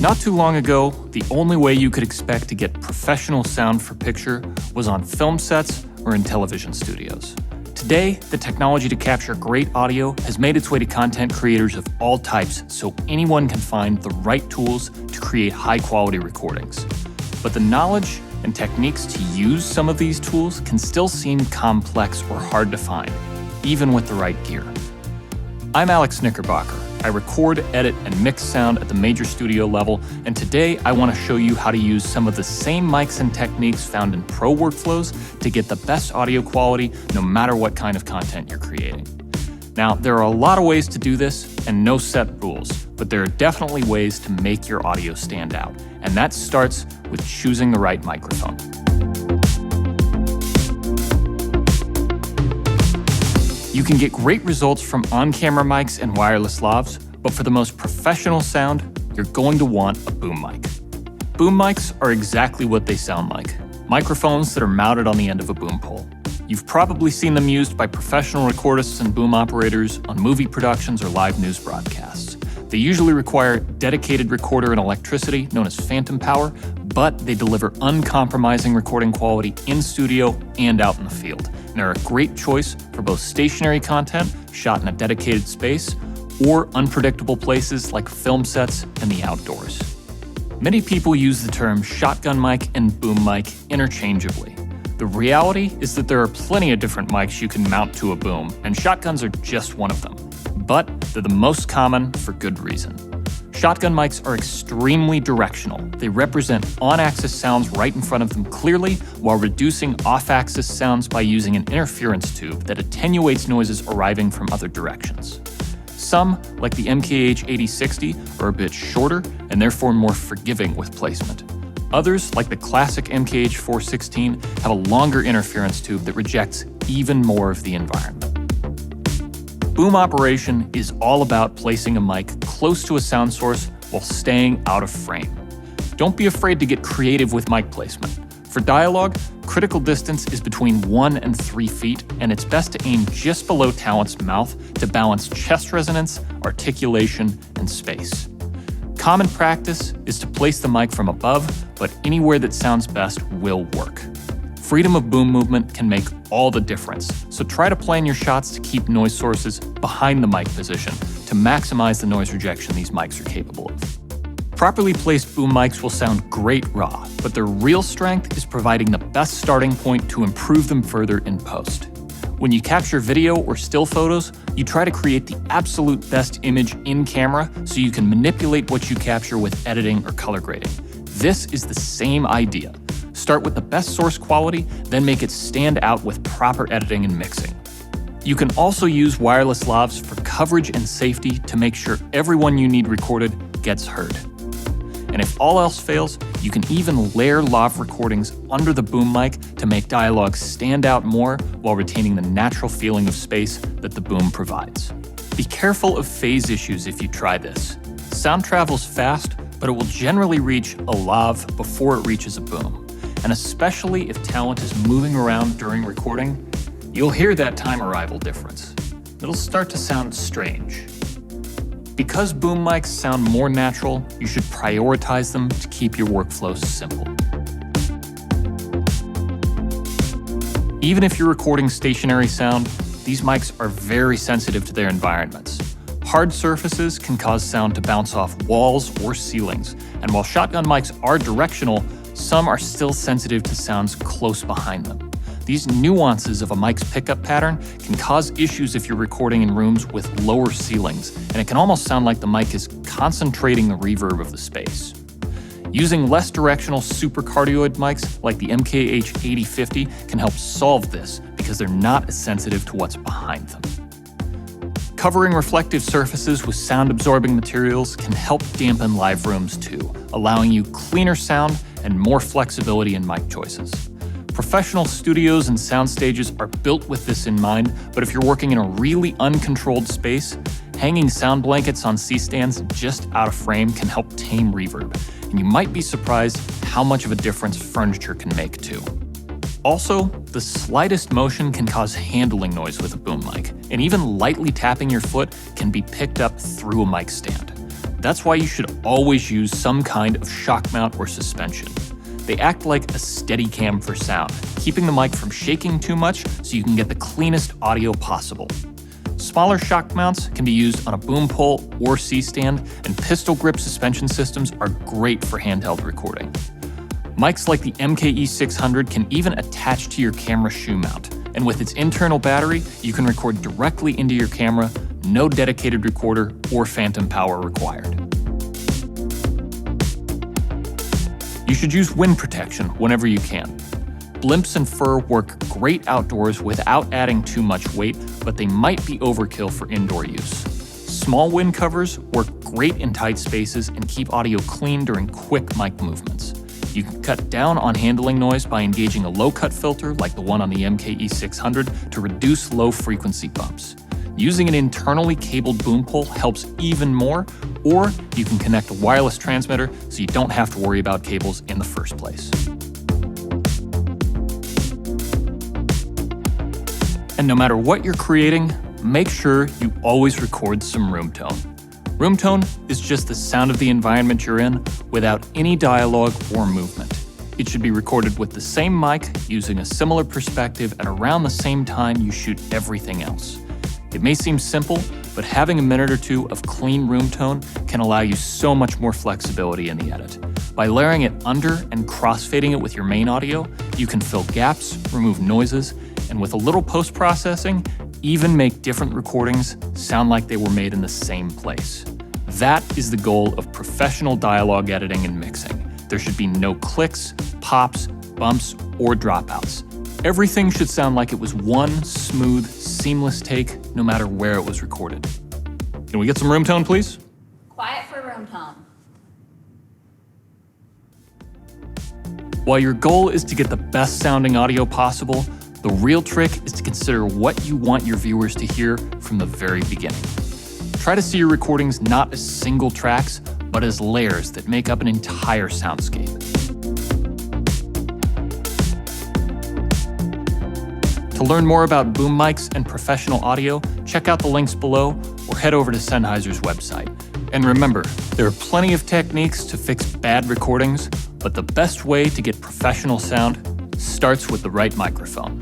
Not too long ago, the only way you could expect to get professional sound for picture was on film sets or in television studios. Today, the technology to capture great audio has made its way to content creators of all types, so anyone can find the right tools to create high-quality recordings. But the knowledge and techniques to use some of these tools can still seem complex or hard to find, even with the right gear. I'm Alex Knickerbocker. I record, edit, and mix sound at the major studio level, and today I want to show you how to use some of the same mics and techniques found in pro workflows to get the best audio quality no matter what kind of content you're creating. Now, there are a lot of ways to do this and no set rules, but there are definitely ways to make your audio stand out, and that starts with choosing the right microphone. You can get great results from on-camera mics and wireless lavs, but for the most professional sound, you're going to want a boom mic. Boom mics are exactly what they sound like, microphones that are mounted on the end of a boom pole. You've probably seen them used by professional recordists and boom operators on movie productions or live news broadcasts. They usually require dedicated recorder and electricity, known as phantom power, but they deliver uncompromising recording quality in studio and out in the field. And they're a great choice for both stationary content shot in a dedicated space or unpredictable places like film sets and the outdoors. Many people use the term shotgun mic and boom mic interchangeably. The reality is that there are plenty of different mics you can mount to a boom, and shotguns are just one of them. But they're the most common for good reason. Shotgun mics are extremely directional. They represent on-axis sounds right in front of them clearly while reducing off-axis sounds by using an interference tube that attenuates noises arriving from other directions. Some, like the MKH8060, are a bit shorter and therefore more forgiving with placement. Others, like the classic MKH416, have a longer interference tube that rejects even more of the environment. Boom operation is all about placing a mic close to a sound source while staying out of frame. Don't be afraid to get creative with mic placement. For dialogue, critical distance is between 1 and 3 feet, and it's best to aim just below talent's mouth to balance chest resonance, articulation, and space. Common practice is to place the mic from above, but anywhere that sounds best will work. Freedom of boom movement can make all the difference, so try to plan your shots to keep noise sources behind the mic position to maximize the noise rejection these mics are capable of. Properly placed boom mics will sound great raw, but their real strength is providing the best starting point to improve them further in post. When you capture video or still photos, you try to create the absolute best image in camera so you can manipulate what you capture with editing or color grading. This is the same idea. Start with the best source quality, then make it stand out with proper editing and mixing. You can also use wireless lavs for coverage and safety to make sure everyone you need recorded gets heard. And if all else fails, you can even layer lav recordings under the boom mic to make dialogue stand out more while retaining the natural feeling of space that the boom provides. Be careful of phase issues if you try this. Sound travels fast, but it will generally reach a lav before it reaches a boom. And especially if talent is moving around during recording, you'll hear that time arrival difference. It'll start to sound strange. Because boom mics sound more natural, you should prioritize them to keep your workflow simple. Even if you're recording stationary sound, these mics are very sensitive to their environments. Hard surfaces can cause sound to bounce off walls or ceilings, and while shotgun mics are directional, some are still sensitive to sounds close behind them. These nuances of a mic's pickup pattern can cause issues if you're recording in rooms with lower ceilings, and it can almost sound like the mic is concentrating the reverb of the space. Using less directional supercardioid mics like the MKH8050 can help solve this because they're not as sensitive to what's behind them. Covering reflective surfaces with sound-absorbing materials can help dampen live rooms too, allowing you cleaner sound and more flexibility in mic choices. Professional studios and sound stages are built with this in mind, but if you're working in a really uncontrolled space, hanging sound blankets on C-stands just out of frame can help tame reverb, and you might be surprised how much of a difference furniture can make too. Also, the slightest motion can cause handling noise with a boom mic, and even lightly tapping your foot can be picked up through a mic stand. That's why you should always use some kind of shock mount or suspension. They act like a Steadicam for sound, keeping the mic from shaking too much so you can get the cleanest audio possible. Smaller shock mounts can be used on a boom pole or C-stand, and pistol grip suspension systems are great for handheld recording. Mics like the MKE600 can even attach to your camera shoe mount, and with its internal battery, you can record directly into your camera, no dedicated recorder or phantom power required. You should use wind protection whenever you can. Blimps and fur work great outdoors without adding too much weight, but they might be overkill for indoor use. Small wind covers work great in tight spaces and keep audio clean during quick mic movements. You can cut down on handling noise by engaging a low-cut filter like the one on the MKE600 to reduce low-frequency bumps. Using an internally cabled boom pole helps even more, or you can connect a wireless transmitter so you don't have to worry about cables in the first place. And no matter what you're creating, make sure you always record some room tone. Room tone is just the sound of the environment you're in without any dialogue or movement. It should be recorded with the same mic, using a similar perspective at around the same time you shoot everything else. It may seem simple, but having a minute or two of clean room tone can allow you so much more flexibility in the edit. By layering it under and crossfading it with your main audio, you can fill gaps, remove noises, and with a little post-processing, even make different recordings sound like they were made in the same place. That is the goal of professional dialogue editing and mixing. There should be no clicks, pops, bumps, or dropouts. Everything should sound like it was one smooth, seamless take, no matter where it was recorded. Can we get some room tone, please? Quiet for room tone. While your goal is to get the best sounding audio possible, the real trick is to consider what you want your viewers to hear from the very beginning. Try to see your recordings not as single tracks, but as layers that make up an entire soundscape. To learn more about boom mics and professional audio, check out the links below or head over to Sennheiser's website. And remember, there are plenty of techniques to fix bad recordings, but the best way to get professional sound starts with the right microphone.